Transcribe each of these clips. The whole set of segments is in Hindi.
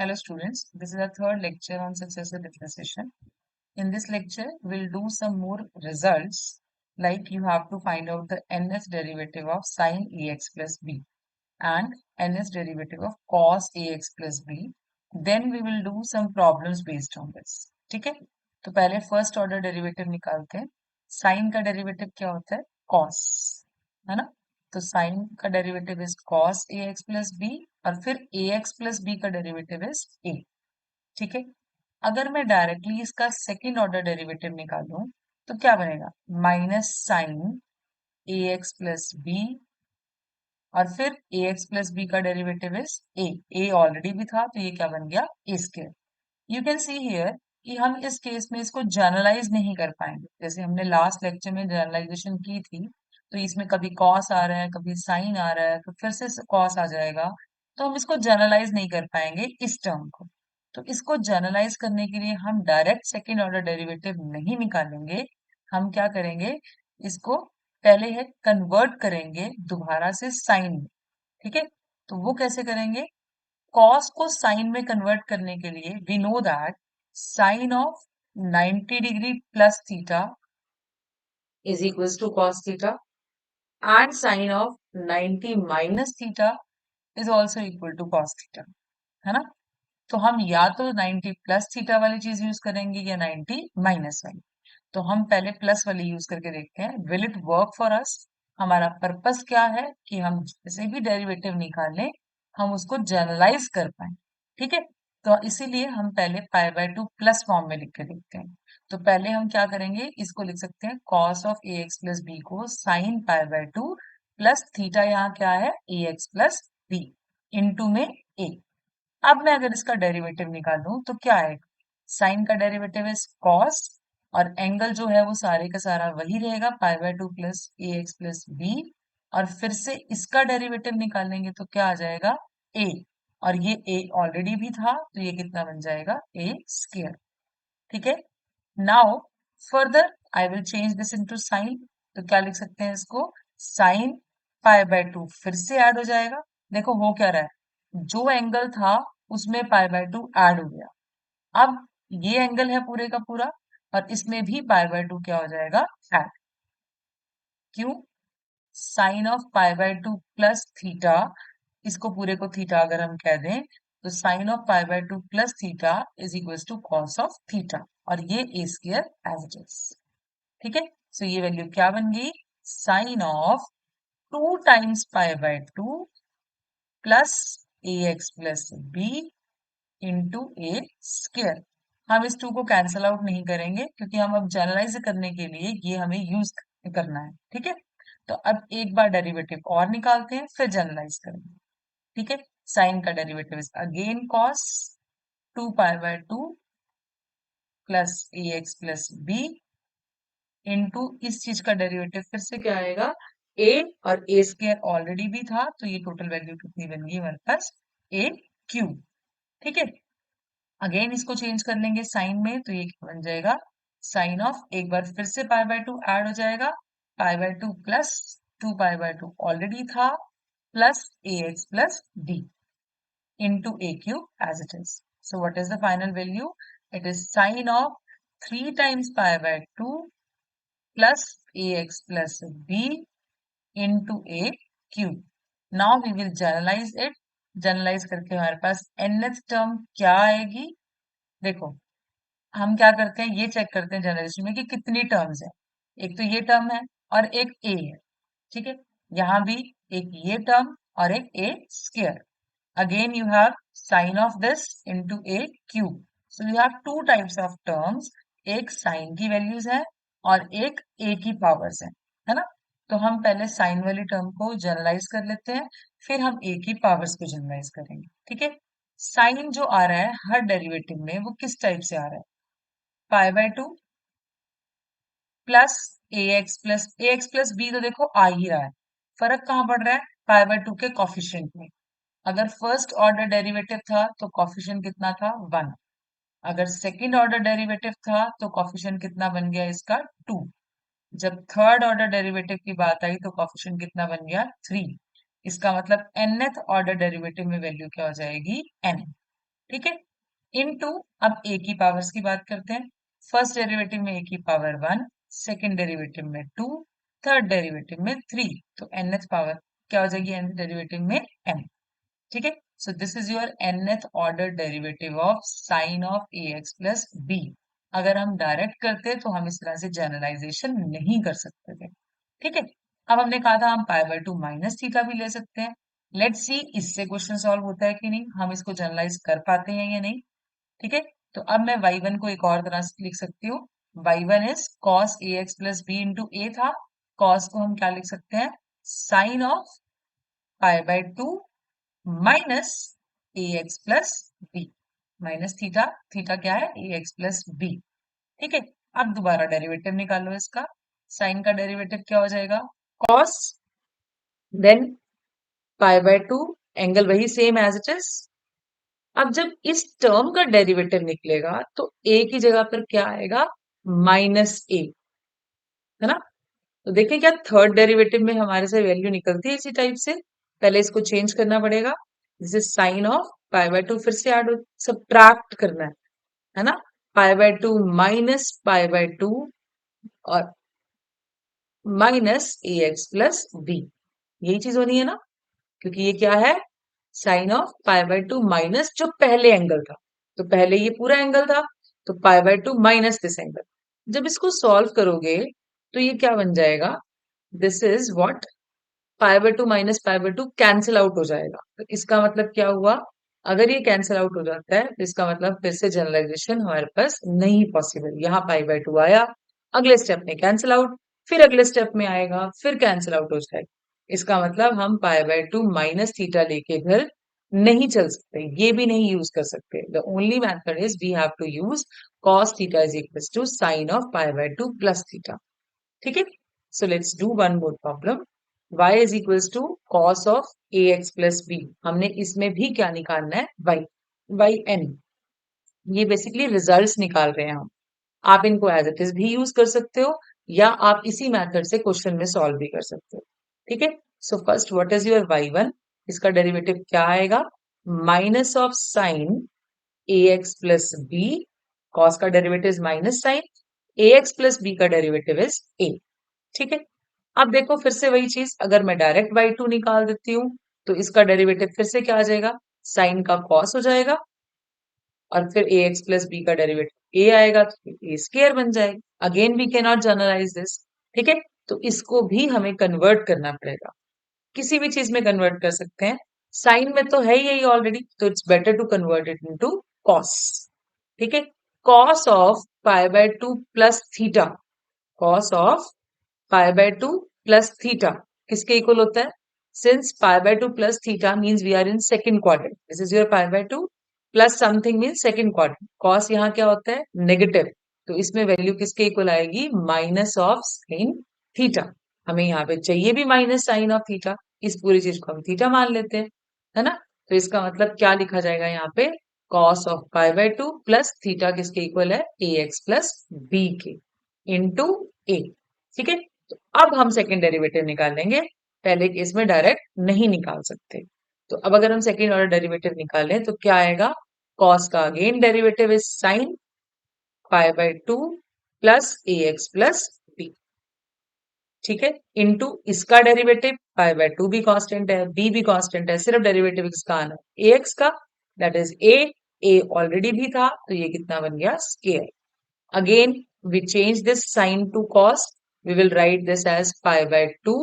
Hello students, this is our third lecture on successive differentiation. In this lecture, we'll do some more results like you have to find out the nth derivative of sin ax plus b and nth derivative of cos ax plus b. Then we will do some problems based on this. ठीक है? तो पहले फर्स्ट ऑर्डर डेरिवेटिव निकालते हैं. साइन का डेरिवेटिव क्या होता है? कॉस, है ना? तो साइन का derivative is cos a x plus b और फिर ए एक्स प्लस बी का डेरिवेटिव इज ए. ठीक है. अगर मैं डायरेक्टली इसका सेकेंड ऑर्डर डेरिवेटिव निकालूं तो क्या बनेगा? Minus sine a x plus b और फिर ए एक्स प्लस बी का derivative is a. A already भी था तो ये क्या बन गया? A square. You can see here कि हम इस केस में इसको जनरलाइज नहीं कर पाएंगे. जैसे हमने लास्ट लेक्चर में जनरलाइजेशन की थी तो इसमें कभी कॉस आ रहा है, कभी साइन आ रहा है, तो फिर से कॉस आ जाएगा. तो हम इसको जनरलाइज नहीं कर पाएंगे इस टर्म को. तो इसको जनरलाइज करने के लिए हम डायरेक्ट सेकेंड ऑर्डर डेरिवेटिव नहीं निकालेंगे. हम क्या करेंगे? इसको पहले है कन्वर्ट करेंगे दोबारा से साइन में. ठीक है. तो वो कैसे करेंगे? कॉस को साइन में कन्वर्ट करने के लिए we know that sine of 90 degree plus theta is equal to cos theta and sine of 90 minus theta is also equal to cos theta. है ना? तो हम या तो 90 प्लस थीटा वाली चीज यूज करेंगे या 90 माइनस वाली. तो हम पहले प्लस वाली यूज करके देखते हैं. Will it work for us? हमारा पर्पस क्या है कि हम जैसे भी डेरिवेटिव निकालें हम उसको जनरलाइज कर पाए. ठीक है. तो इसीलिए हम पहले पाई बाय 2 प्लस फॉर्म में लिख के देखते हैं. तो पहले हम क्या करेंगे? इसको लिख सकते हैं cos of a x plus b को sine pi by 2 plus theta यहाँ क्या है? A x plus b into में ए. अब मैं अगर इसका डेरिवेटिव निकालूं तो क्या आएगा? साइन का डेरिवेटिव इज कॉस और एंगल जो है वो सारे का सारा वही रहेगा pi by 2 plus a x plus b. और फिर से इसका डेरिवेटिव निकालेंगे तो क्या आ जाएगा? ए. और ये ए ऑलरेडी भी था तो ये कितना बन जाएगा? ए स्क्वायर. ठीक है. Now further I will change this into sine. तो क्या लिख सकते हैं इसको? साइन पाई बाय 2 फिर से ऐड हो जाएगा. देखो हो क्या रहा है, जो एंगल था उसमें पाई बाय 2 ऐड हो गया. अब ये एंगल है पूरे का पूरा और इसमें भी पाई बाय 2 क्या हो जाएगा? ऐड. क्यों? Sine of pi by 2 plus theta, इसको पूरे को थीटा अगर हम कह दें तो sine of pi by 2 plus theta is equal to cos of theta और ये a square as it is. ठीक है. सो ये वैल्यू क्या बन गई? Sine of 2 times pi by 2 plus a x plus b into a square. हम इस 2 को कैंसल आउट नहीं करेंगे क्योंकि हम अब जनरलाइज करने के लिए ये हमें यूज करना है. ठीक है. तो अब एक बार डेरिवेटिव और निकालते हैं फिर जनरलाइज करेंगे. ठीक है. साइन का derivative is again cos 2 pi by 2 plus a x plus b into इस चीज का डेरिवेटिव फिर से क्या आएगा? ए. और ए स्क्वायर ऑलरेडी भी था तो ये टोटल वैल्यू कितनी बन गई हमारे पास? ए क्यूब. ठीक है. अगेन इसको चेंज कर लेंगे साइन में तो ये क्या बन जाएगा? साइन ऑफ एक बार फिर से पाई बाय 2 ऐड हो जाएगा. Pi by 2 plus 2 pi by 2 already था plus a x plus d into a cube as it is. So what is the final value? It is sine of 3 times pi by 2 plus ax plus b into a cube. Now we will generalize it. Generalize करके हमारे पास nth टर्म क्या आएगी? देखो हम क्या करते हैं, ये चेक करते हैं जनरलाइजेशन में कि कितनी टर्म्स है. एक तो ये टर्म है और एक a है. ठीक है. यहाँ भी एक ये टर्म और एक a square. Again, you have sine of this into a cube. So you have two types of terms. एक साइन की वैल्यूज है और एक a की पावर्स है ना? तो हम पहले साइन वाली टर्म को जनरलाइज कर लेते हैं फिर हम a की पावर्स को जनरलाइज करेंगे. ठीक है. साइन जो आ रहा है हर डेरिवेटिव में वो किस टाइप से आ रहा है? Pi by 2 plus a x plus b तो देखो आ ही रहा है. फर्क कहाँ पड़ रहा है? पाई बाय 2 के कॉफिशिएंट में. अगर फर्स्ट ऑर्डर डेरिवेटिव था तो कॉफिशिएंट कितना था? 1. अगर सेकंड ऑर्डर डेरिवेटिव था तो कॉफिशिएंट कितना बन गया इसका? 2. जब थर्ड ऑर्डर डेरिवेटिव की बात आई तो कॉफिशिएंट कितना बन गया? 3. इसका मतलब nth ऑर्डर डेरिवेटिव में वैल्यू क्या हो जाएगी? n. ठीक है, इनटू, अब ए की पावर्स की बात करते हैं। फर्स्ट डेरिवेटिव में ए की पावर 1, सेकेंड डेरिवेटिव में 2, थर्ड डेरिवेटिव में 3, तो nth पावर क्या हो जाएगी nth डेरिवेटिव में n। ठीक है, so this is your nth order derivative of sine of a x plus b. अगर हम डायरेक्ट करते तो हम इस तरह से जनरलाइजेशन नहीं कर सकते थे। ठीक है, अब हमने कहा था हम पाई बाय 2 माइनस थीटा भी ले सकते हैं। लेट्स सी इससे क्वेश्चन सॉल्व होता है कि नहीं, हम इसको जनरलाइज कर पाते हैं या नहीं। ठीक है, तो अब मैं y1 को एक और तरह से लिख सकती हूँ। y1 is cos a x plus b into a था, cos को हम क्या लिख सकते हैं, sine of pi by 2 minus a x plus b, minus theta, theta क्या है ए एक्स प्लस बी। ठीक है, अब दोबारा डेरिवेटिव निकालो इसका, साइन का डेरिवेटिव क्या हो जाएगा, cos, then pi by 2, angle वही सेम एज इट इज। अब जब इस टर्म का डेरिवेटिव निकलेगा तो ए की जगह पर क्या आएगा, माइनस ए, है ना। तो देखिए क्या थर्ड डेरिवेटिव में हमारे से वैल्यू निकलती है इसी टाइप से। पहले इसको चेंज करना पड़ेगा, this is sine of pi by 2, फिर से ऐड सब्ट्रैक्ट करना है ना, pi by 2 minus pi by 2 और minus a x plus b, यही चीज होनी है ना, क्योंकि ये क्या है, sine of pi by 2 minus जो पहले एंगल था, तो पहले ये पूरा एंगल था, तो पाई बाय 2 माइनस दिस एंगल। जब इसको सॉल्व करोगे तो ये क्या बन जाएगा, this is what, pi by 2 minus pi by 2 cancel out हो जाएगा। तो इसका मतलब क्या हुआ, अगर ये कैंसिल आउट हो जाता है तो इसका मतलब फिर से जनरलाइजेशन हमारे पास नहीं पॉसिबल। यहाँ पाई बाय 2 आया, अगले स्टेप में कैंसिल आउट, फिर अगले स्टेप में आएगा, फिर कैंसिल आउट हो जाएगा। इसका मतलब हम पाई बाय 2 माइनस थीटा लेके इधर नहीं चल सकते, ये भी नहीं यूज कर सकते। The only method is we have to use cos theta is equal to sine of pi by 2 plus theta. ठीक है, so let's do one more problem. y is equals to cos of a x plus b, हमने इसमें भी क्या निकालना है, y, yn, ये बेसिकली रिजल्ट्स निकाल रहे हैं हम। आप इनको एज इट इज भी यूज कर सकते हो या आप इसी मेथड से क्वेश्चन में सॉल्व भी कर सकते हो। ठीक है, so first what is your y1, इसका डेरिवेटिव क्या आएगा, minus of sine a x plus b, cos का derivative is minus sine, a x plus b का डेरिवेटिव इज ए। ठीक है, अब देखो फिर से वही चीज, अगर मैं डायरेक्ट y2 निकाल देती हूँ तो इसका डेरिवेटिव फिर से क्या आ जाएगा, साइन का कॉस हो जाएगा, और फिर ए एक्स प्लस बी का डेरिवेटिव ए आएगा तो ए स्क्वायर बन जाएगा। Again we can not generalize this. ठीक है, तो इसको भी हमें कन्वर्ट करना पड़ेगा, किसी भी चीज में कन्वर्ट कर सकते हैं। साइन में तो है ही यही ऑलरेडी, तो it's better to convert it into cos. ठीक है, cos of pi by 2 plus theta, cos of pi by 2 plus theta किसके इक्वल होता है, since pi by 2 plus theta means we are in second quadrant, this is your pi by 2 plus something means second quadrant, cos यहाँ क्या होता है, नेगेटिव, तो इसमें वैल्यू किसके इक्वल आएगी, माइनस ऑफ साइन थीटा। हमें यहाँ पे चाहिए भी माइनस साइन ऑफ थीटा, इस पूरी चीज को हम थीटा मान लेते हैं, है ना। तो इसका मतलब क्या लिखा जाएगा यहाँ पे, cos of pi by 2 plus theta किसके इक्वल है, ए एक्स प्लस बी के इंटू ए। ठीक है, तो अब हम सेकेंड डेरिवेटिव निकाल लेंगे, पहले केस में डायरेक्ट नहीं निकाल सकते। तो अब अगर हम सेकेंड ऑर्डर डेरिवेटिव निकालें तो क्या आएगा, कॉस का again derivative is sine pi by 2 plus a x plus b. ठीक है, इनटू इसका डेरिवेटिव, पाई बाय 2 भी कांस्टेंट है, बी भी कांस्टेंट है, सिर्फ डेरिवेटिव किसका आना है, ए एक्स का, दैट इज ए ऑलरेडी भी था तो ये कितना बन गया, square. Again, we change this sign to cos. We will write this as pi by 2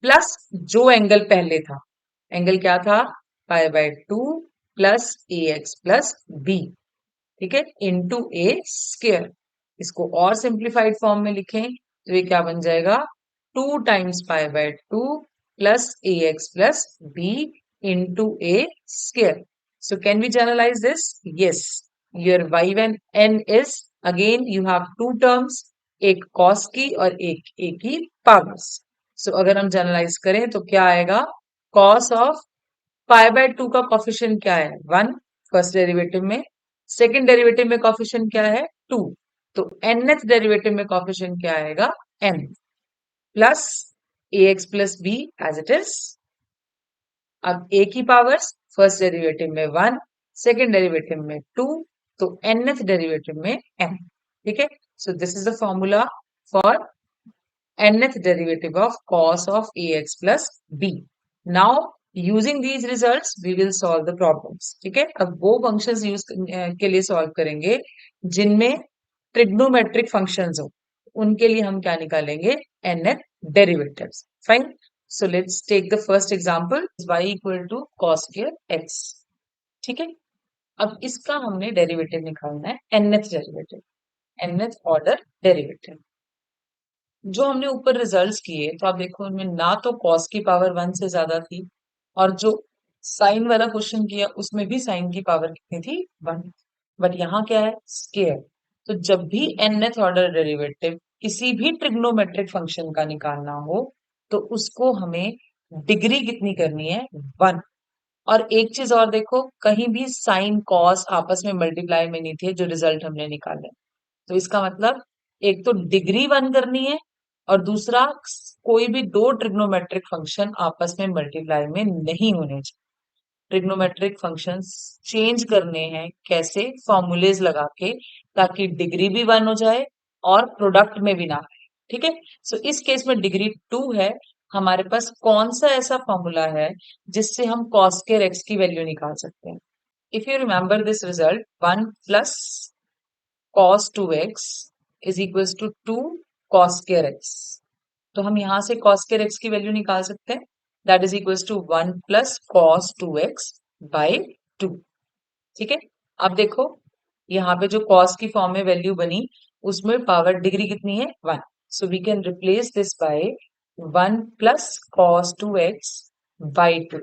plus जो एंगल पहले था, एंगल क्या था, pi by 2 plus ax plus b। ठीक है, इंटू ए स्क्वायर। इसको और सिंप्लीफाइड फॉर्म में लिखें तो ये क्या बन जाएगा, 2 times pi by 2 plus a x plus b into a square. So can we generalize this, yes, your y1n is, again you have two terms, एक कॉस की और एक ए की पावर्स। सो अगर हम जनरलाइज करें तो क्या आएगा, कॉस ऑफ पाई बाय 2 का कॉफिशिएंट क्या है, 1 फर्स्ट डेरिवेटिव में, सेकंड डेरिवेटिव में कॉफिशिएंट क्या है, 2, तो nth डेरिवेटिव में कॉफिशिएंट क्या आएगा, n plus a x plus b as it is. अब a की पावर्स, फर्स्ट डेरिवेटिव में 1, सेकेंड डेरिवेटिव में 2, तो nth डेरिवेटिव में n। ठीक है, so this is the formula for nth derivative of cos of ax plus b. Now using these results we will solve the problems. ठीक है, अब वो फंक्शंस यूज के लिए सॉल्व करेंगे जिनमें ट्रिग्नोमेट्रिक फंक्शंस हो, उनके लिए हम क्या निकालेंगे, nth derivatives. Fine. So let's take the first example, y equal to cos square x. ठीक है, अब इसका हमने डेरिवेटिव निकालना है, nth derivative, nth order derivative. जो हमने ऊपर रिजल्ट्स किए तो आप देखो उनमें ना तो कॉस की पावर 1 से ज्यादा थी, और जो साइन वाला क्वेश्चन किया उसमें भी साइन की पावर कितनी थी, 1। बट यहाँ क्या है, स्केयर। तो जब भी nth ऑर्डर डेरिवेटिव किसी भी ट्रिग्नोमेट्रिक फंक्शन का निकालना हो तो उसको हमें डिग्री कितनी करनी है, 1। और एक चीज और देखो, कहीं भी साइन कॉस आपस में मल्टीप्लाई में नहीं थे जो रिजल्ट हमने निकाले। तो इसका मतलब एक तो डिग्री 1 करनी है, और दूसरा कोई भी दो ट्रिग्नोमेट्रिक फंक्शन आपस में मल्टीप्लाई में नहीं होने चाहिए। ट्रिग्नोमेट्रिक फंक्शंस चेंज करने हैं कैसे, फॉर्मूलेज लगा के, ताकि डिग्री भी 1 हो जाए और प्रोडक्ट में भी ना आए। ठीक है, सो इस केस में डिग्री 2 है। हमारे पास कौन सा ऐसा फॉर्मूला है जिससे हम cos स्क्वायर x की वैल्यू निकाल सकते हैं। If you remember this result, 1 plus cos 2x is equals to 2 cos square x। तो हम यहां से cos स्क्वायर x की वैल्यू निकाल सकते हैं, that is equals to 1 plus cos 2x by 2। ठीक है, अब देखो यहाँ पे जो cos की फॉर्म में वैल्यू बनी उसमें पावर डिग्री कितनी है, 1। So we can replace this by 1 plus cos 2x by 2।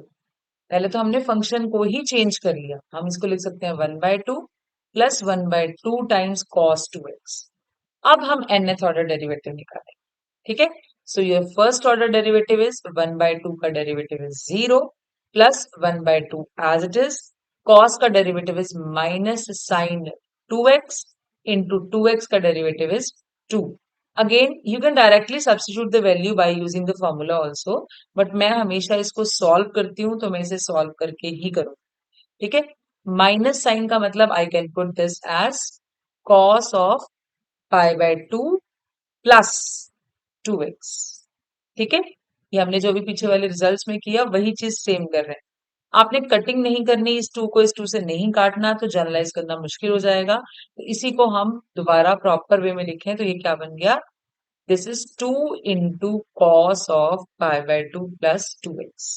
पहले तो हमने फंक्शन को ही चेंज कर लिया, हम इसको लिख सकते हैं 1/2 प्लस 1/2 टाइम्स cos 2x। अब हम nth ऑर्डर डेरिवेटिव निकालें। ठीक है, so your first order derivative is 1/2 का derivative is 0 plus 1/2 as it is, cos का derivative is minus sine 2x into 2x का derivative is 2। Again you can directly substitute the value by using the formula also, but मैं हमेशा इसको सॉल्व करती हूँ तो मैं इसे सॉल्व करके ही करूँ। ठीक है, माइनस साइन का मतलब I can put this as cos of π/2 plus 2x। ठीक है, ये हमने जो भी पीछे वाले रिजल्ट्स में किया वही चीज सेम कर रहे हैं। आपने कटिंग नहीं करनी, इस 2 को इस 2 से नहीं काटना, तो जनरलाइज करना मुश्किल हो जाएगा। तो इसी को हम दोबारा प्रॉपर वे में लिखें तो ये क्या बन गया, this is 2 into cos of π/2 plus 2x।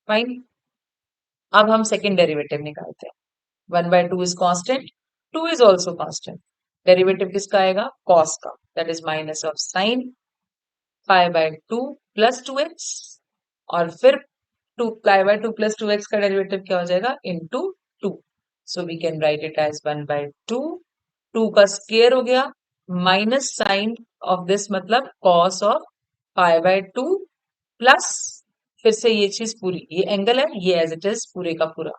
Fine, अब हम सेकेंड डेरिवेटिव निकालते हैं। 1/2 is constant, 2 is also constant. Derivative किसका आएगा, कॉस का, that is minus of sine π/2 plus 2x, और फिर 2 π/2 प्लस 2x का डेरिवेटिव क्या हो जाएगा, into 2। So we can write it as 1/2, 2 का स्क्वायर हो गया, माइनस साइन ऑफ दिस मतलब कॉस ऑफ π/2 प्लस, फिर से ये चीज पूरी, ये एंगल है, ये एज इट इज पूरे का पूरा।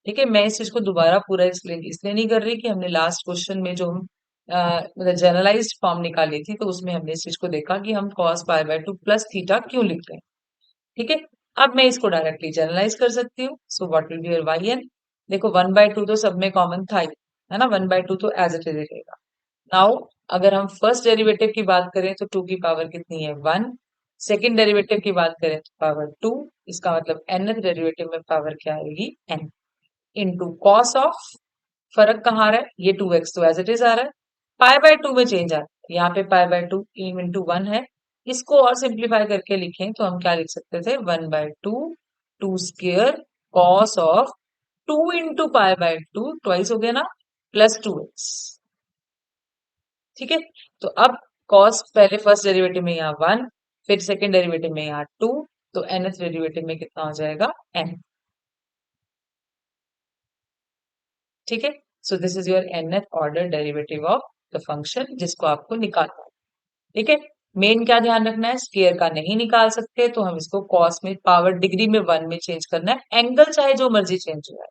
ठीक है, मैं इस चीज को दोबारा पूरा एक्सप्लेन इसलिए नहीं कर रही कि हमने लास्ट क्वेश्चन में जो हम मतलब जनरलाइज्ड फॉर्म निकाली थी तो उसमें हमने इस चीज को देखा कि हम cos π/2 प्लस थीटा क्यों लिख रहे हैं। ठीक है, अब मैं इसको डायरेक्टली जनरलाइज कर सकती हूँ। सो what will be your yn, देखो 1/2 तो सब में कॉमन था ही, है ना, 1/2 तो एज इट इज रहेगा। नाउ अगर हम फर्स्ट डेरिवेटिव की बात करें तो 2 की पावर कितनी है, 1। सेकेंड डेरिवेटिव की बात करें तो पावर 2, इसका मतलब nth डेरिवेटिव में पावर क्या आएगी, n इंटू कॉस ऑफ, फर्क कहाँ आ रहा है, ये 2x तो एज इट इज आ रहा है, π/2 में चेंज आ रहा है, यहाँ पे π/2 इंटू 1 है। इसको और सिंप्लीफाई करके लिखें तो हम क्या लिख सकते थे, 1/2 2 square cos of 2 into π/2, twice हो गया ना, प्लस 2x। ठीक है, तो अब कॉस पहले फर्स्ट डेरिवेटिव में यहाँ 1, फिर सेकेंड डेरिवेटिव में यहाँ 2, तो nth डेरिवेटिव में कितना हो जाएगा, n। ठीक है, so this is your nth order derivative of the function जिसको आपको निकालना है। ठीक है, मेन क्या ध्यान रखना है, स्क्वायर का नहीं निकाल सकते तो हम इसको कॉस में पावर डिग्री में 1 में चेंज करना है, एंगल चाहे जो मर्जी चेंज हो जाए।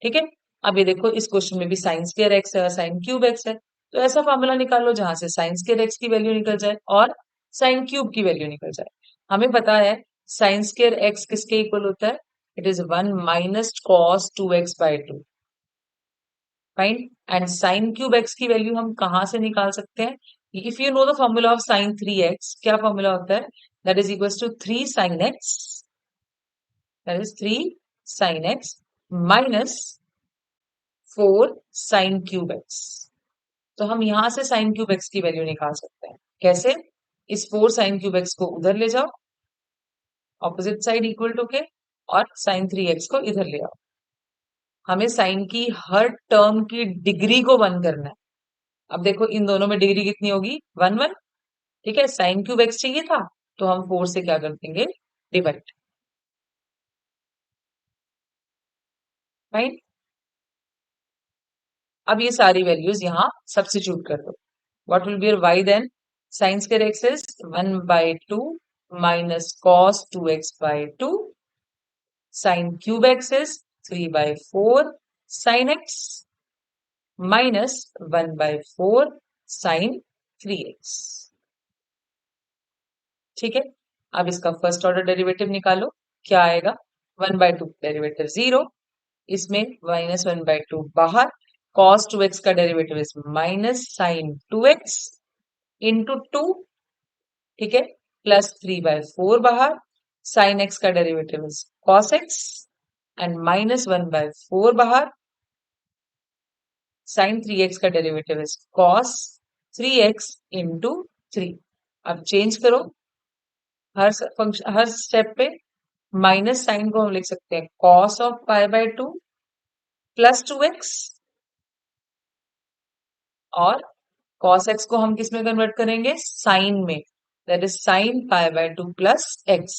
ठीक है, अब ये देखो इस क्वेश्चन में भी साइन स्क्वायर एक्स है और साइन क्यूब एक्स है, तो ऐसा फॉर्मूला निकाल लो जहां से साइन स्क्वायर एक्स की वैल्यू निकल जाए और साइन क्यूब की वैल्यू निकल जाए। हमें पता है साइन स्क्वायर एक्स किसके इक्वल होता है, it is 1 minus cos 2x by 2, fine. And sine cube x की वैल्यू हम कहां से निकाल सकते हैं? If you know the formula of sine 3x, क्या फॉर्मूला होता है? That is equal to 3 sine x, that is 3 sine x minus 4 sine cube x। तो हम यहां से साइन क्यूब x की वैल्यू निकाल सकते हैं। कैसे? इस 4 साइन क्यूब x को उधर ले जाओ, ऑपोजिट साइड इक्वल टू के, और साइन 3x को इधर ले आओ। हमें साइन की हर टर्म की डिग्री को 1 करना है। अब देखो इन दोनों में डिग्री कितनी होगी? 1 1। ठीक है, साइन क्यूब x चाहिए था, तो हम 4 से क्या कर देंगे? डिवाइड। राइट। अब ये सारी वैल्यूज यहाँ सब्स्टिट्यूट कर दो। What will be your y then? Sine square x is 1 by 2 minus cos 2x by 2, sine cube x is 3 by 4 sine x minus 1 by 4 sine 3x। ठीक है, अब इसका फर्स्ट ऑर्डर डेरिवेटिव निकालो। क्या आएगा? 1 बाय 2 डेरिवेटिव 0, इसमें माइनस 1 बाय 2 बाहर, cos 2x का derivative is minus sine 2x into 2, ठीक है, प्लस 3 बाय 4 बाहर, साइन x का derivative is cos x and minus 1 by 4 बाहर, साइन 3x का derivative is cos 3x into 3। अब चेंज करो हर फंक्शन, हर स्टेप पे। माइनस साइन को हम लिख सकते हैं cos of pi by 2 plus 2x, और cos x को हम किस में कन्वर्ट करेंगे? साइन में, that is sine pi by 2 plus x,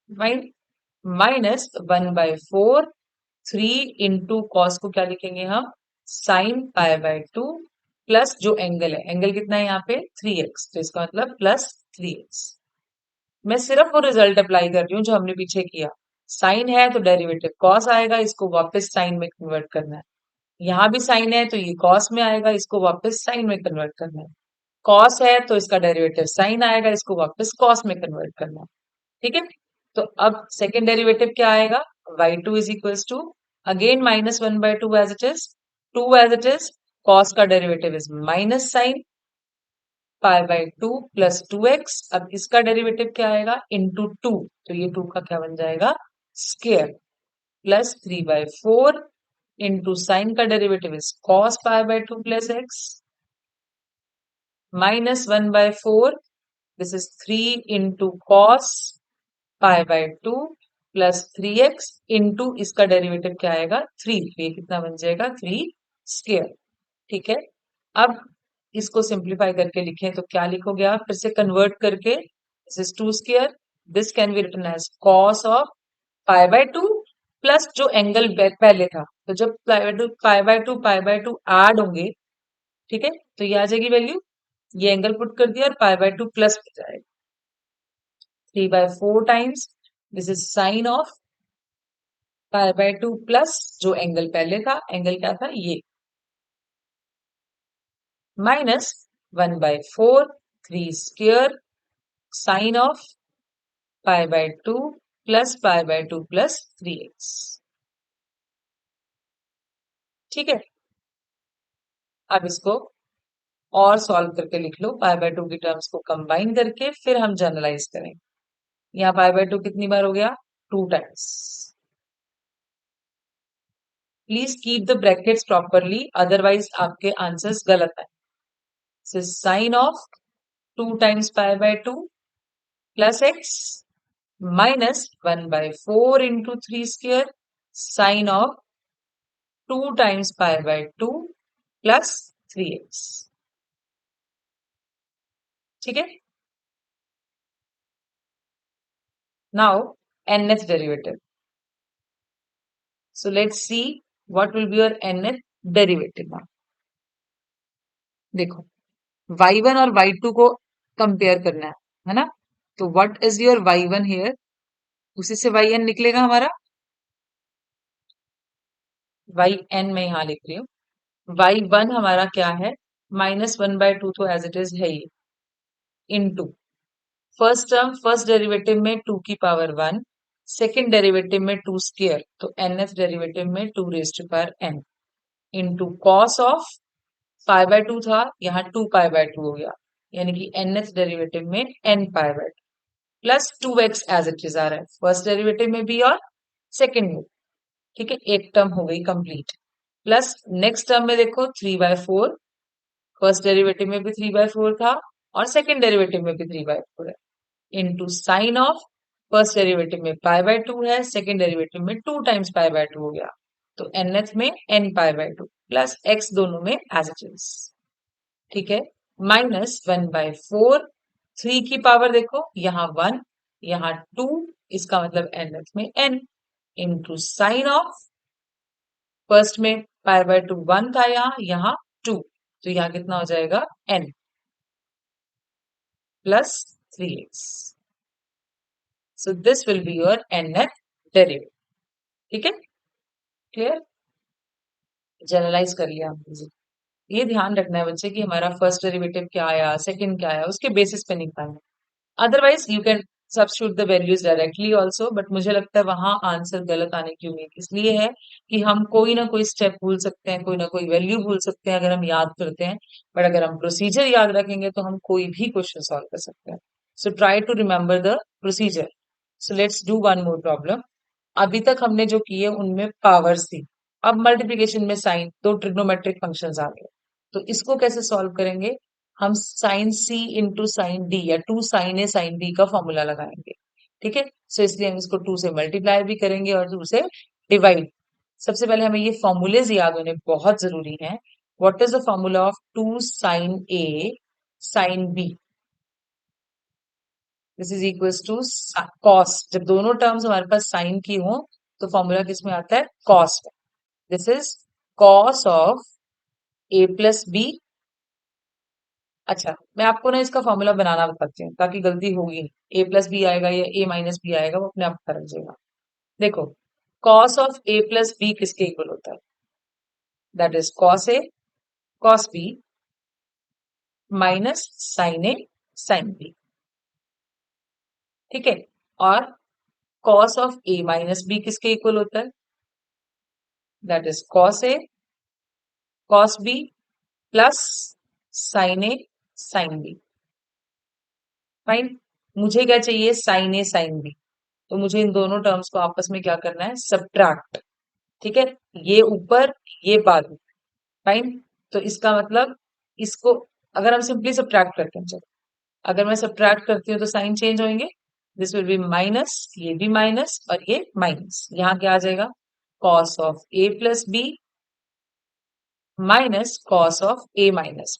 right. Minus 1 by 4, 3 into cos को क्या लिखेंगे हम? साइन पाई बाय 2 प्लस जो एंगल है, एंगल कितना है यहाँ पे? 3x, तो इसका मतलब प्लस 3x। मैं सिर्फ वो रिजल्ट अप्लाई कर रही हूँ जो हमने पीछे किया। साइन है तो डेरिवेटिव कॉस आएगा, इसको वापस साइन में कन्वर्ट करना है। यहाँ भी साइन है तो ये कॉस में आएगा, इसको वापस साइन में कन्वर्ट करना है। कॉस है तो इसका डेरिवेटिव साइन आएगा, इसको वापस कॉस में कन्वर्ट करना है। ठीक है, तो अब सेकेंड डेरिवेटिव क्या आएगा? y2 is equals to, again minus 1 by 2 as it is, 2 as it is, cos का derivative is minus sine pi by 2 plus 2x। अब इसका डेरिवेटिव क्या आएगा? इंटू 2, तो ये 2 का क्या बन जाएगा? Square, plus 3 by 4 into sine का derivative is cos pi by 2 plus x minus 1 by 4, this is 3 into cos pi by 2 plus 3x into इसका डेरिवेटिव क्या आएगा? 3, ये कितना बन जाएगा? 3 स्क्वायर। ठीक है, अब इसको सिंप्लीफाई करके लिखें तो क्या लिखोगे आप? फिर से कन्वर्ट करके, this is 2 square, this can be written as cos of pi by 2 plus जो एंगल पहले था, तो जब पाई बाय टू ऐड होंगे, ठीक है, तो ये आ जाएगी वैल्यू, ये एंगल पुट कर दिया और पाई बाय 2 प्लस हो जाएगा 3 by 4 times, this is sine of pi by 2 plus जो एंगल पहले था, एंगल क्या था? ये, minus 1 by 4, 3 square sine of pi by 2 plus pi by 2 plus 3x। ठीक है, अब इसको और सॉल्व करके लिख लो, पाई बाय 2 की टर्म्स को कंबाइन करके फिर हम जनरलाइज करें। यहाँ पाई बाय 2 कितनी बार हो गया? 2 times. Please keep the brackets properly, otherwise आपके आंसर्स गलत है। Sine of 2 times pi by 2 plus x minus 1 by 4 into 3 square sine of 2 times pi by 2 plus 3x। ठीक है, now nth derivative, so let's see what will be your nth derivative now। देखो y1 और y2 को कंपेयर करना है ना, तो what is your y1 here? उसी से yn निकलेगा हमारा, yn मैं यहां लिख रही हूँ। y1 हमारा क्या है? माइनस 1 बाय 2, तो एज इट इज है ये, into first term, first derivative में 2 की पावर 1 सेकेंड डेरिवेटिव में 2 स्क्वायर, तो nth डेरिवेटिव में 2 raise to power n into cos of pi by 2 था, यहाँ 2 पाई बाय 2 हो गया, यानी कि nth डेरिवेटिव में n pi by 2 plus 2x as it is आ रहा है फर्स्ट डेरिवेटिव में भी और सेकेंड में। ठीक है, एक टर्म हो गई कंप्लीट। प्लस नेक्स्ट टर्म में देखो 3/4, फर्स्ट डेरिवेटिव में भी 3/4 था और सेकेंड डेरिवेटिव में भी 3/4 है, into sine of first derivative में पाई बाय 2 है, सेकेंड डेरिवेटिव में 2 टाइम्स पाई बाय 2 हो गया, तो nth में n pi by 2 plus x दोनों में एज इट इज। ठीक है, माइनस 1/4, 3 की पावर देखो यहाँ 1, यहाँ 2, इसका मतलब nth में n into sine of first में पाई बाय 2 1 था, यहाँ 2, तो यहाँ कितना हो जाएगा n plus 3x। So this will be your nth derivative. ठीक है, क्लियर, जनरलाइज कर लिया हमने। ये ध्यान रखना है बच्चे कि हमारा फर्स्ट डेरिवेटिव क्या आया, सेकंड क्या आया, उसके बेसिस पे निकालना। Otherwise you can substitute the values directly also, but मुझे लगता है वहां आंसर गलत आने की उम्मीद इसलिए है कि हम कोई ना कोई स्टेप भूल सकते हैं, कोई ना कोई वैल्यू भूल सकते हैं अगर हम याद करते हैं, बट अगर हम प्रोसीजर याद रखेंगे तो हम कोई भी क्वेश्चन सॉल्व कर सकते हैं। So try to remember the procedure. So let's do one more problem. अभी तक हमने जो किए उनमें पावर्स थी, अब मल्टीप्लिकेशन में साइन, दो ट्रिग्नोमेट्रिक फंक्शंस आ गए, तो इसको कैसे सॉल्व करेंगे? हम साइन सी इंटू साइन डी या 2 साइन ए साइन बी का फॉर्मूला लगाएंगे। ठीक है, सो इसलिए हम इसको 2 से मल्टीप्लाई भी करेंगे और 2 से डिवाइड। सबसे पहले हमें ये फॉर्मूलेज याद होने बहुत जरूरी हैं। What is the formula of 2 sine a sine b? This is equals to cos. जब दोनों टर्म्स हमारे पास साइन की हो तो फॉर्मूला किस में आता है? Cos. This is cos of a plus b. अच्छा, मैं आपको ना इसका फॉर्मूला बनाना बताती हूँ ताकि गलती होगी नहीं। ए प्लस बी आएगा या ए माइनस बी आएगा, वो अपने आप पता लग जाएगा। देखो, cos of a plus b किसके इक्वल होता है? That is cos a cos b minus sine a sine b. ठीक है, और cos of a minus b किसके इक्वल होता है? That is cos a cos b plus sine a sine b. Fine, मुझे क्या चाहिए? साइन ए साइन बी, तो मुझे इन दोनों टर्म्स को आपस में क्या करना है? सब्ट्रैक्ट। ठीक है, ये ऊपर ये बाद। फाइन, तो इसका मतलब इसको अगर हम सिंपली सब्ट्रैक्ट करते हैं, चलो अगर मैं सब्ट्रैक्ट करती हूँ तो साइन चेंज होंगे। दिस विल बी माइनस, ये भी माइनस और ये माइनस, यहाँ क्या आ जाएगा? Cos of a plus b minus cos of a minus,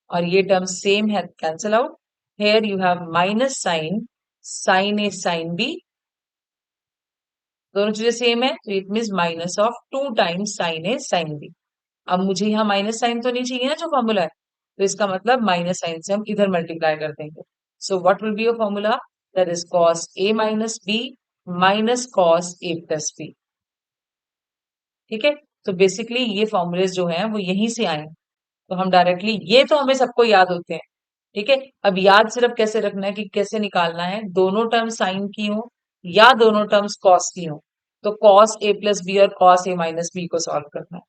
और ये टर्म सेम है, cancel out. Here you have minus sine sine a sine b, दोनों चीजें सेम है, तो it mean minus of 2 times sine a sine b. अब मुझे यहाँ माइनस साइन तो नहीं चाहिए ना जो फॉर्मूला है, तो इसका मतलब माइनस साइन से हम इधर मल्टीप्लाई कर देंगे। So what will be your formula? That is cos a minus b minus cos a plus b. ठीक है, तो बेसिकली ये फॉर्मूलेज जो हैं वो यहीं से आए हैं, तो हम डायरेक्टली, ये तो हमें सबको याद होते हैं। ठीक है, अब याद सिर्फ कैसे रखना है कि कैसे निकालना है, दोनों टर्म साइन की हो या दोनों टर्म्स कॉस की हो, तो कॉस ए प्लस बी और कॉस ए माइनस बी को सॉल्व करना है।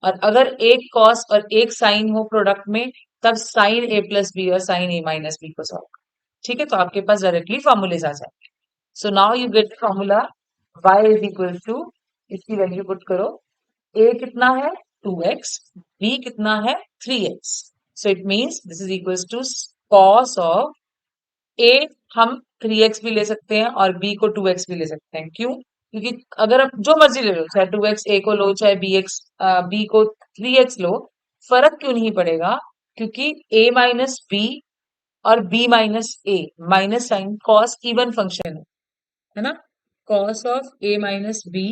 और अगर एक कॉस और एक साइन हो प्रोडक्ट में, तब साइन ए प्लस बी और साइन ए माइनस बी को सॉल्व करना है। ठीक है, तो आपके पास डायरेक्टली फॉर्मूलेज आ जाएंगे। So now you get formula y is equal to, इसकी वैल्यू पुट करो, a कितना है? 2x, b कितना है? 3x। So it means this is equal to cos of a, हम 3x भी ले सकते हैं और b को 2x भी ले सकते हैं। क्यों? क्योंकि अगर आप जो मर्जी ले लो, चाहे 2x a को लो, चाहे b को 3x लो, फर्क क्यों नहीं पड़ेगा? क्योंकि a माइनस बी और b minus a, minus sine cos even function है ना? Cos of a minus b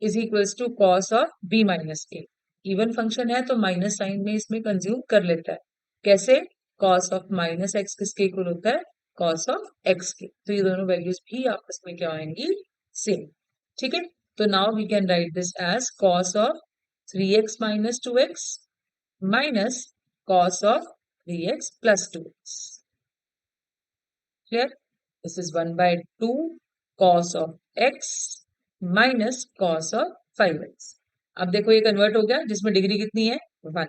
is equals to cos of b minus a. Even function है तो माइनस साइन में इसमें कंज्यूम कर लेता है। कैसे? कॉस ऑफ माइनस एक्स किसके इक्वल होता है? कॉस ऑफ एक्स के। तो ये दोनों वैल्यूज भी आपस में क्या आएंगी? सेम। ठीक है, तो now we can write this as cos of 3x minus 2x minus cos of 3x plus 2x। Clear? This is 1/2 cos of x minus cos of 5x। अब देखो ये कन्वर्ट हो गया, जिसमें डिग्री कितनी है 1,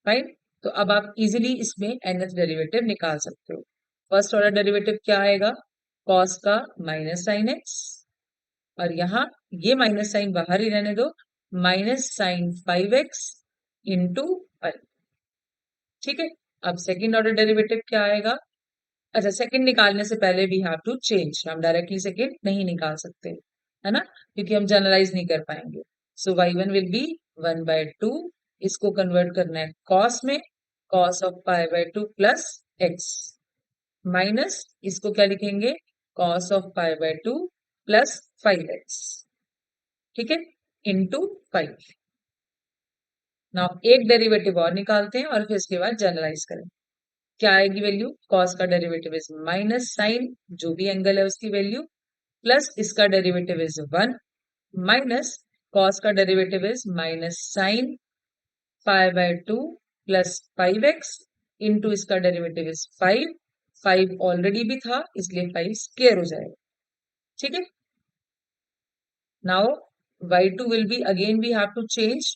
राइट। तो अब आप इजीली इसमें nth डेरिवेटिव निकाल सकते हो। फर्स्ट ऑर्डर डेरिवेटिव क्या आएगा, cos का माइनस साइन x, और यहाँ ये माइनस साइन बाहर ही रहने दो, माइनस साइन 5x इंटू 5। ठीक है। अब सेकंड ऑर्डर डेरिवेटिव क्या आएगा, अच्छा सेकंड निकालने से पहले वी हैव टू चेंज, हम डायरेक्टली सेकंड नहीं निकाल सकते, है ना, क्योंकि हम जनरलाइज नहीं कर पाएंगे। सो y1 विल बी 1/2, इसको कन्वर्ट करना है cos में, cos of π/2 plus x, minus इसको क्या लिखेंगे, cos ऑफ π/2 प्लस 5x। ठीक है, इंटू 5। नाउ एक डेरिवेटिव और निकालते हैं और फिर इसके बाद जनरलाइज करें। क्या आएगी वैल्यू, cos का डेरिवेटिव इज माइनस साइन जो भी एंगल है उसकी वैल्यू, प्लस इसका डेरिवेटिव इज 1, माइनस cos का derivative is minus sine π/2 plus 5x into इसका डेरिवेटिव इज 5, 5 ऑलरेडी भी था इसलिए 5 स्क्वायर हो जाएगा। ठीक है। Now y2 will be, again we have to change,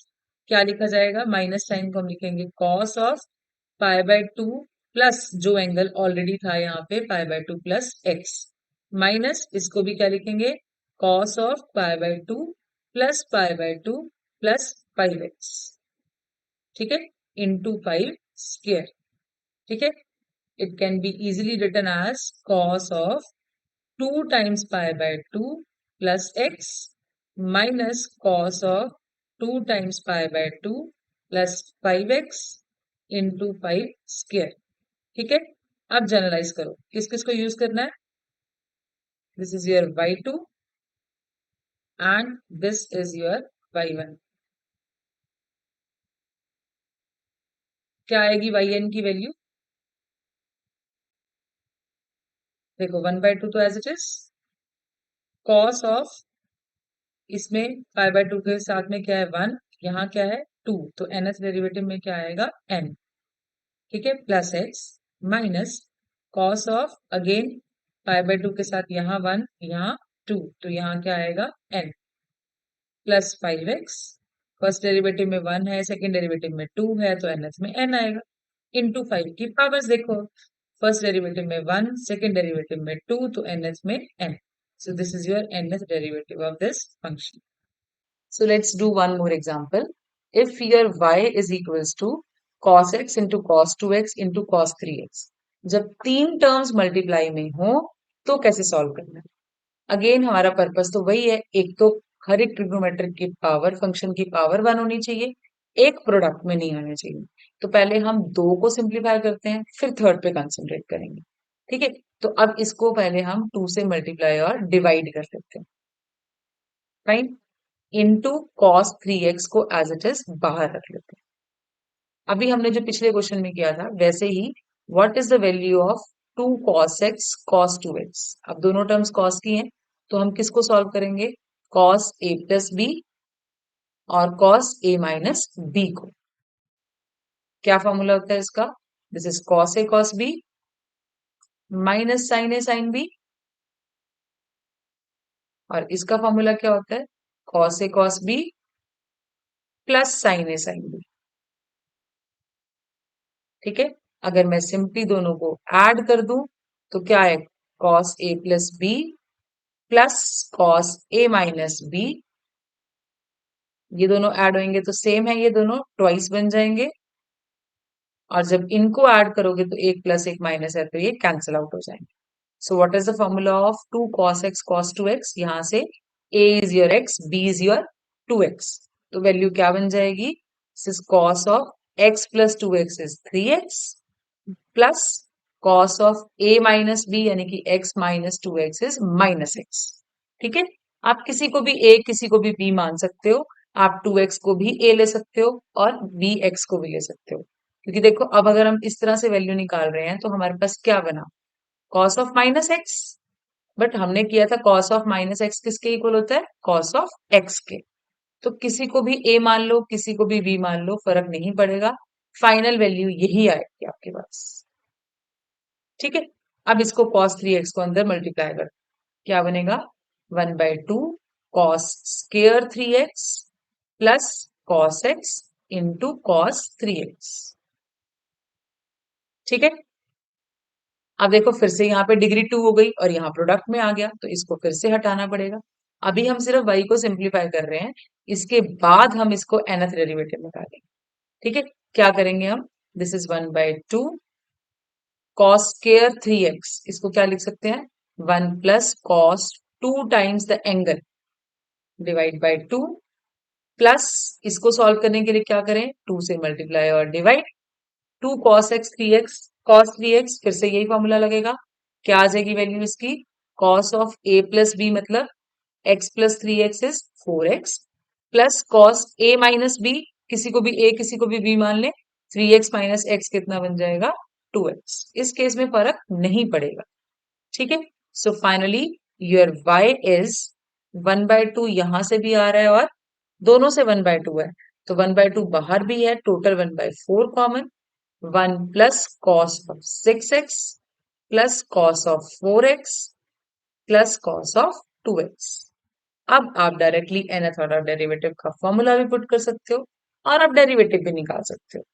क्या लिखा जाएगा, माइनस साइन को हम लिखेंगे cos ऑफ π/2 प्लस जो एंगल ऑलरेडी था यहाँ पे π/2 प्लस x, माइनस इसको भी क्या लिखेंगे, cos of π/2 plus π/2 plus 5x। ठीक है, इंटू 5 स्क्वायर। ठीक है, it can be easily written as cos of 2 times π/2 plus x minus cos of 2 times π/2 plus 5x into 5 square. ठीक है, अब जनरलाइज करो, किस किस को यूज करना है, this is your y2 and this is your y1। क्या आएगी yn की वैल्यू, देखो 1/2 तो as it is, cos of, इसमें π/2 के साथ में क्या है 1, यहाँ क्या है 2, तो nth डेरिवेटिव में क्या आएगा n। ठीक है, plus x minus cos of, again π/2 के साथ यहाँ 1 यहाँ 2, तो यहाँ क्या आएगा n plus 5x, first derivative में 1 है, सेकंड डेरिवेटिव में 2 है, तो nth में n आएगा, इंटू 5 की पावर्स देखो, फर्स्ट डेरिवेटिव में 1, सेकंड डेरिवेटिव में 2, तो nth में n। So this is your nth derivative of this function. So let's do one more example. If your y is equals to cos x into cos 2x into cos 3x, जब तीन टर्म्स मल्टीप्लाई में हो तो कैसे सॉल्व करना है। अगेन हमारा पर्पस तो वही है, एक तो हर एक ट्रिग्नोमेट्रिक की पावर, फंक्शन की पावर 1 होनी चाहिए, एक प्रोडक्ट में नहीं होनी चाहिए। तो पहले हम दो को सिंप्लीफाई करते हैं, फिर थर्ड पे कंसंट्रेट करेंगे। ठीक है, तो अब इसको पहले हम 2 से मल्टीप्लाई और डिवाइड कर लेते हैं, फाइन, इनटू cos 3x को एज इट इज बाहर रख लेते हैं। अभी हमने जो पिछले क्वेश्चन में किया था वैसे ही, what is the value of 2 cos x cos 2x, अब दोनों टर्म्स cos की हैं, तो हम किसको सॉल्व करेंगे, cos a प्लस b और cos a माइनस b को। क्या फॉर्मूला होता है इसका, this is cos a cos b minus sin a sin b, और इसका फॉर्मूला क्या होता है, cos a cos b plus sin a sin b। ठीक है, अगर मैं सिंपली दोनों को ऐड कर दूं तो क्या है, cos a plus b plus cos a minus b, ये दोनों ऐड होंगे तो सेम है, ये दोनों ट्वाइस बन जाएंगे, और जब इनको ऐड करोगे तो एक प्लस एक माइनस है तो ये कैंसिल आउट हो जाएंगे। So what is the formula of 2 cos x cos 2x, यहां से a is your x, b is your 2x, तो वैल्यू क्या बन जाएगी, this is cos of x plus 2x is 3x plus cos of a minus b यानी कि x minus 2x is minus x। ठीक है, आप किसी को भी a किसी को भी b मान सकते हो, आप 2x को भी a ले सकते हो और b x को भी ले सकते हो, क्योंकि देखो अब अगर हम इस तरह से वैल्यू निकाल रहे हैं तो हमारे पास क्या बना, cos of minus x, but हमने किया था cos ऑफ माइनस एक्स किसके इक्वल होता है, cos ऑफ x के। तो किसी को भी a मान लो किसी को भी b मान लो, फर्क नहीं पड़ेगा, फाइनल वैल्यू यही आएगी आपके पास। ठीक है, अब इसको cos 3x को अंदर मल्टीप्लाई कर, क्या बनेगा 1/2 cos square 3x plus cos x into cos 3x। ठीक है, अब देखो फिर से यहाँ पे डिग्री 2 हो गई और यहाँ प्रोडक्ट में आ गया, तो इसको फिर से हटाना पड़ेगा। अभी हम सिर्फ y को सिंप्लीफाई कर रहे हैं, इसके बाद हम इसको nth डेरिवेटिव निकालेंगे। ठीक है, क्या करेंगे हम, this is 1/2 cos square 3x, इसको क्या लिख सकते हैं 1 plus cos 2 times the angle divide by 2 plus इसको सॉल्व करने के लिए क्या करें 2 से मल्टीप्लाई और divide 2 cos x 3x cos 3x, फिर से यही फॉर्मूला लगेगा, क्या आ जाएगी वैल्यू इसकी cos of a plus b मतलब x plus 3x is 4x plus cos a minus b, किसी को भी a किसी को भी b मान ले, 3x माइनस x कितना बन जाएगा 2x। इस केस में फर्क नहीं पड़ेगा। ठीक है, so finally your y is 1/2, यहां से भी आ रहा है और दोनों से 1/2 है, तो 1/2 बाहर भी है, total 1/4 common, 1 plus cos of 6x plus cos of 4x plus cos of 2x। अब आप डायरेक्टली nth ऑर्डर डेरिवेटिव का फॉर्मूला भी पुट कर सकते हो और आप डेरिवेटिव भी निकाल सकते हो।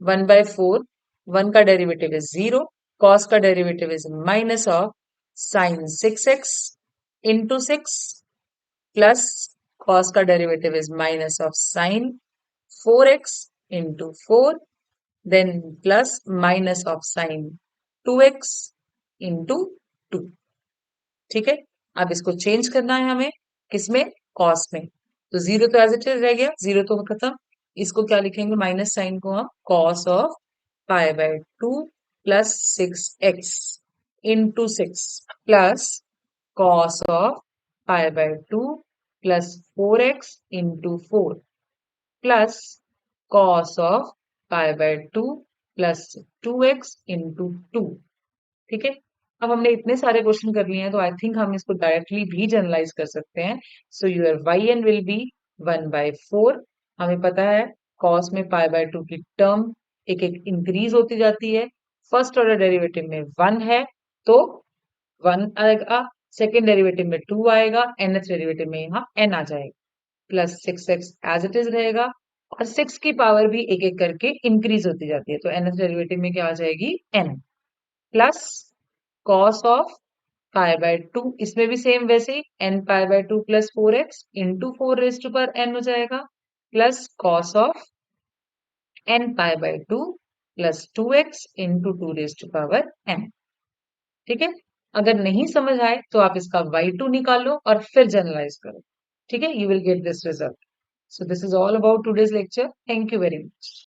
1/4, 1 का डेरिवेटिव इज 0, कॉस का derivative is minus of sine 6x into 6 plus cos का derivative is minus of sine 4x into 4 then plus minus of sine 2x into 2। ठीक है, अब इसको चेंज करना है हमें, किसमें कॉस में, तो जीरो तो एज इट इज रह गया, जीरो तो खत्म, इसको क्या लिखेंगे माइनस साइन को हम cos of π/2 plus 6x into 6 plus cos of π/2 plus 4x into 4 plus cos of π/2 plus 2x into 2। ठीक है, अब हमने इतने सारे क्वेश्चन कर लिए हैं, तो आई थिंक हम इसको डायरेक्टली भी जनरलाइज कर सकते हैं। So your y n will be 1/4, हमें पता है कॉस में π/2 की टर्म एक एक इंक्रीज होती जाती है, फर्स्ट ऑर्डर डेरिवेटिव में 1 है तो 1 आएगा, सेकेंड डेरिवेटिव में 2 आएगा, nth डेरिवेटिव में यहाँ n आ जाएगा, plus 6x as it is रहेगा और 6 की पावर भी एक एक करके इंक्रीज होती जाती है, तो nth डेरिवेटिव में क्या आ जाएगी n प्लस कॉस ऑफ π/2, इसमें भी सेम वैसे ही n π/2 plus 4x into 4 raise to power n हो जाएगा, plus cos of n π/2 plus 2x into 2 raise to power n। ठीक है, अगर नहीं समझ आए तो आप इसका y2 निकालो और फिर जनरलाइज करो। ठीक है, you will get this result. So this is all about today's lecture, thank you very much.